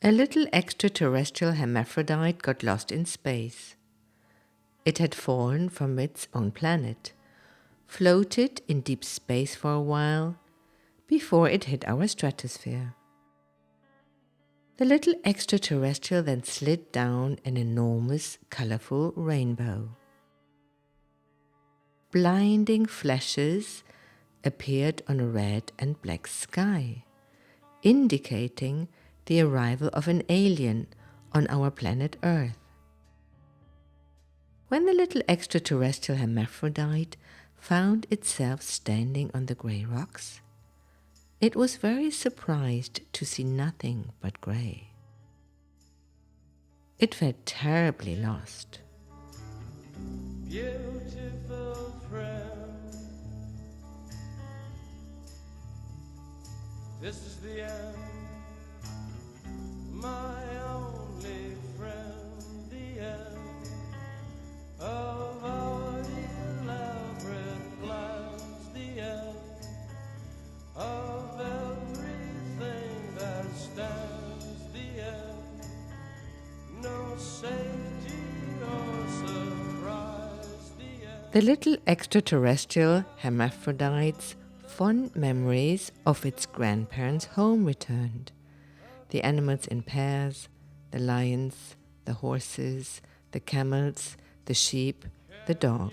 A little extraterrestrial hermaphrodite got lost in space. It had fallen from its own planet, floated in deep space for a while, before it hit our stratosphere. The little extraterrestrial then slid down an enormous, colorful rainbow. Blinding flashes appeared on a red and black sky, indicating the arrival of an alien on our planet Earth. When the little extraterrestrial hermaphrodite found itself standing on the grey rocks, it was very surprised to see nothing but grey. It felt terribly lost. Beautiful friend, this is the end, my only friend, the end of our elaborate plans, the end of everything that stands, the end, no safety or surprise, the end. The little extraterrestrial hermaphrodite's fond memories of its grandparents' home returned. The animals in pairs, the lions, the horses, the camels, the sheep, the dog.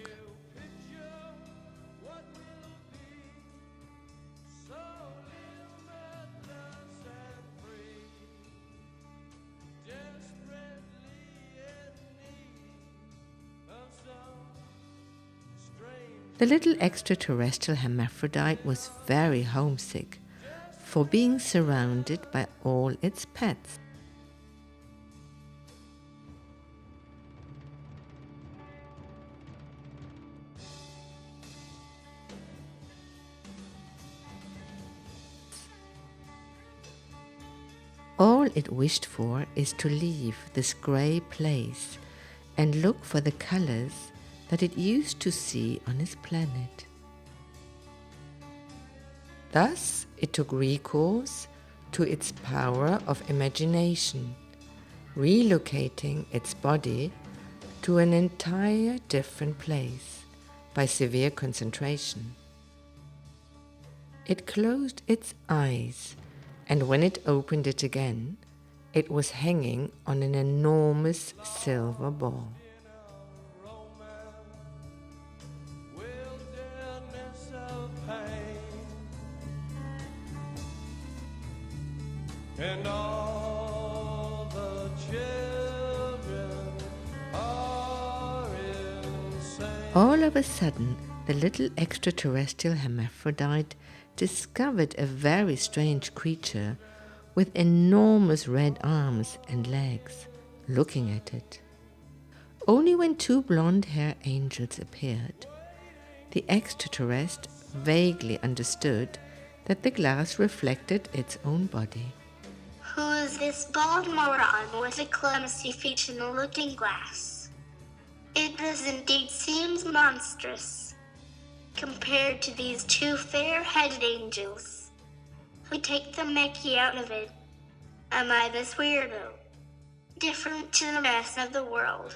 The little extraterrestrial hermaphrodite was very homesick for being surrounded by all its pets. All it wished for is to leave this grey place and look for the colors that it used to see on its planet. Thus, it took recourse to its power of imagination, relocating its body to an entire different place by severe concentration. It closed its eyes, and when it opened it again, it was hanging on an enormous silver ball. And all the children are insane. All of a sudden, the little extraterrestrial hermaphrodite discovered a very strange creature with enormous red arms and legs, looking at it. Only when two blonde-haired angels appeared, the extraterrestrial vaguely understood that the glass reflected its own body. Who is this bald moron with a clumsy feet in the looking glass? It does indeed seem monstrous, compared to these two fair-headed angels, who take the Mickey out of it. Am I this weirdo, different to the rest of the world?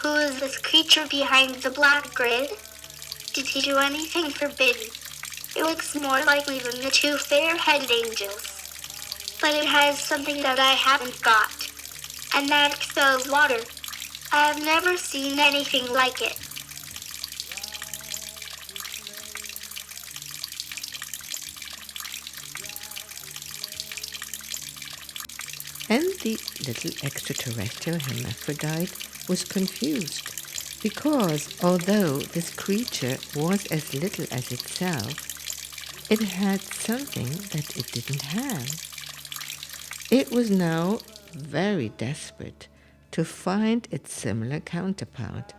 Who is this creature behind the black grid? Did he do anything forbidden? It looks more likely than the two fair-headed angels. But it has something that I haven't got, and that expels water. I have never seen anything like it. And the little extraterrestrial hermaphrodite was confused, because although this creature was as little as itself, it had something that it didn't have. It was now very desperate to find its similar counterpart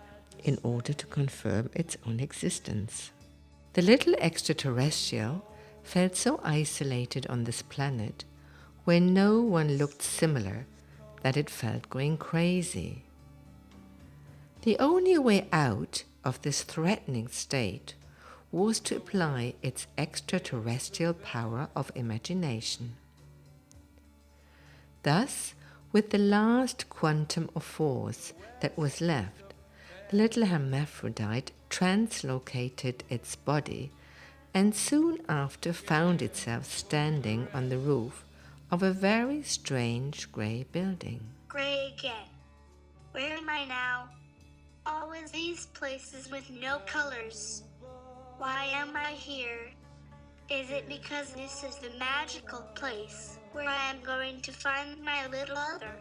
in order to confirm its own existence. The little extraterrestrial felt so isolated on this planet where no one looked similar that it felt going crazy. The only way out of this threatening state was to apply its extraterrestrial power of imagination. Thus, with the last quantum of force that was left, the little hermaphrodite translocated its body and soon after found itself standing on the roof of a very strange grey building. Gray again. Where am I now? Always these places with no colors. Why am I here? Is it because this is the magical place where I am going to find my little other,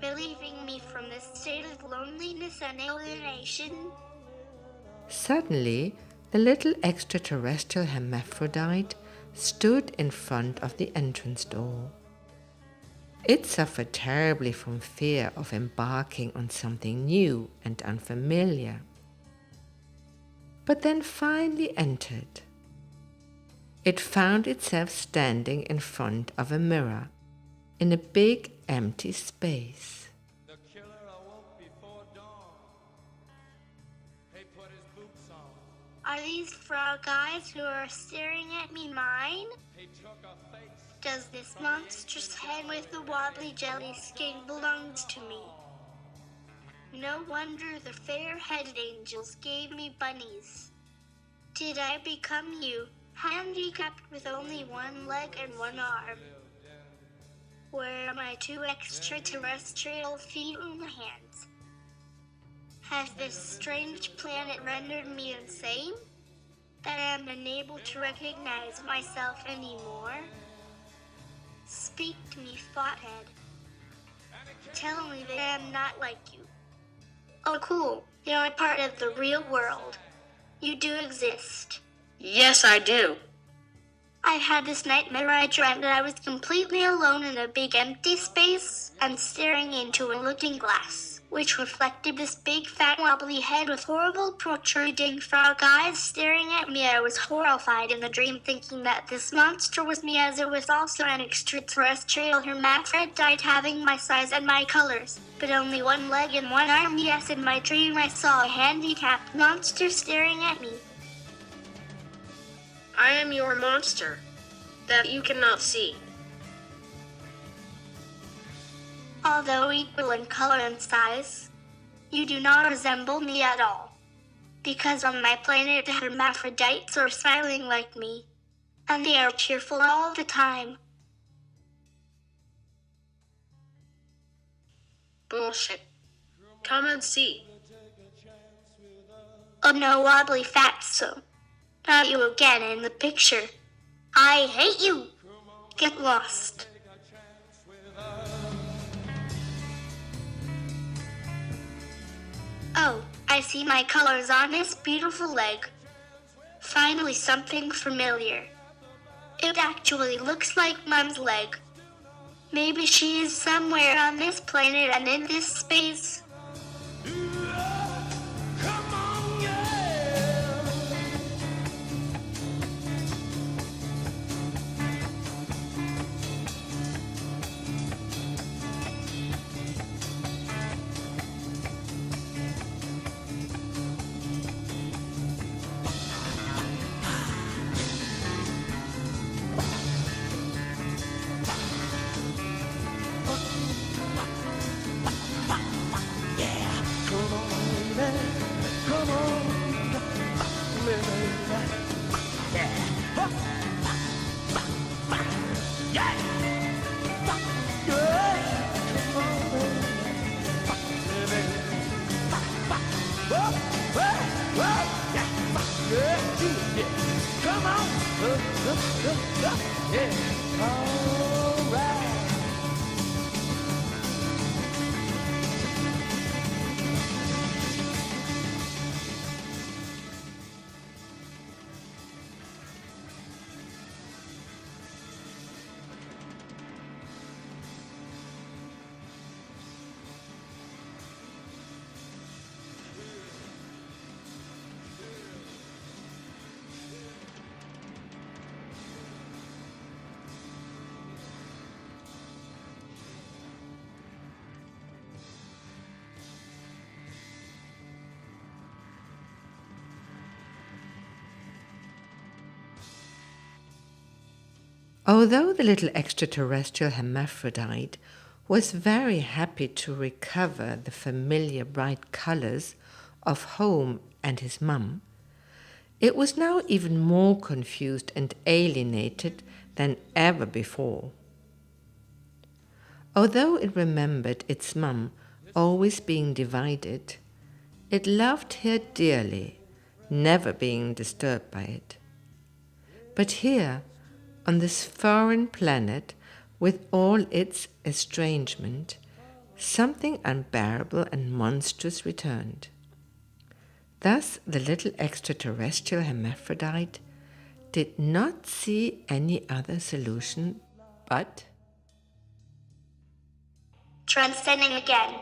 relieving me from this state of loneliness and alienation? Suddenly, the little extraterrestrial hermaphrodite stood in front of the entrance door. It suffered terribly from fear of embarking on something new and unfamiliar, but then finally entered. It found itself standing in front of a mirror in a big empty space. The killer awoke before dawn. He put his boots on. Are these frog eyes who are staring at me mine? He took a face. Does this monstrous head with the wobbly jelly skin belongs to me? No wonder the fair-headed angels gave me bunnies. Did I become you, handicapped with only one leg and one arm? Where are my two extraterrestrial feet and hands? Has this strange planet rendered me insane, that I am unable to recognize myself anymore? Speak to me, Fothead. Tell me that I am not like you. Oh, cool. You're a part of the real world. You do exist. Yes, I do. I had this nightmare. I dreamt that I was completely alone in a big empty space and staring into a looking glass, which reflected this big fat wobbly head with horrible protruding frog eyes staring at me. I was horrified in the dream, thinking that this monster was me, as it was also an extraterrestrial hermaphrodite having my size and my colors, but only one leg and one arm. Yes, in my dream I saw a handicapped monster staring at me. I am your monster that you cannot see. Although equal in color and size, you do not resemble me at all, because on my planet the hermaphrodites are smiling like me, and they are cheerful all the time. Bullshit. Come and see. Oh no, wobbly fatso. Not you again in the picture. I hate you. Get lost. Oh, I see my colors on this beautiful leg. Finally something familiar. It actually looks like Mom's leg. Maybe she is somewhere on this planet and in this space. Come on, yeah. Come on, baby. Come on, baby. Yeah. Yeah. Come on, baby. Whoa, whoa, whoa. Yeah. Yeah. Come on. Yeah. All right. Although the little extraterrestrial hermaphrodite was very happy to recover the familiar bright colors of home and his mum, it was now even more confused and alienated than ever before. Although it remembered its mum always being divided, it loved her dearly, never being disturbed by it. But here, on this foreign planet, with all its estrangement, something unbearable and monstrous returned. Thus the little extraterrestrial hermaphrodite did not see any other solution but Transcending again.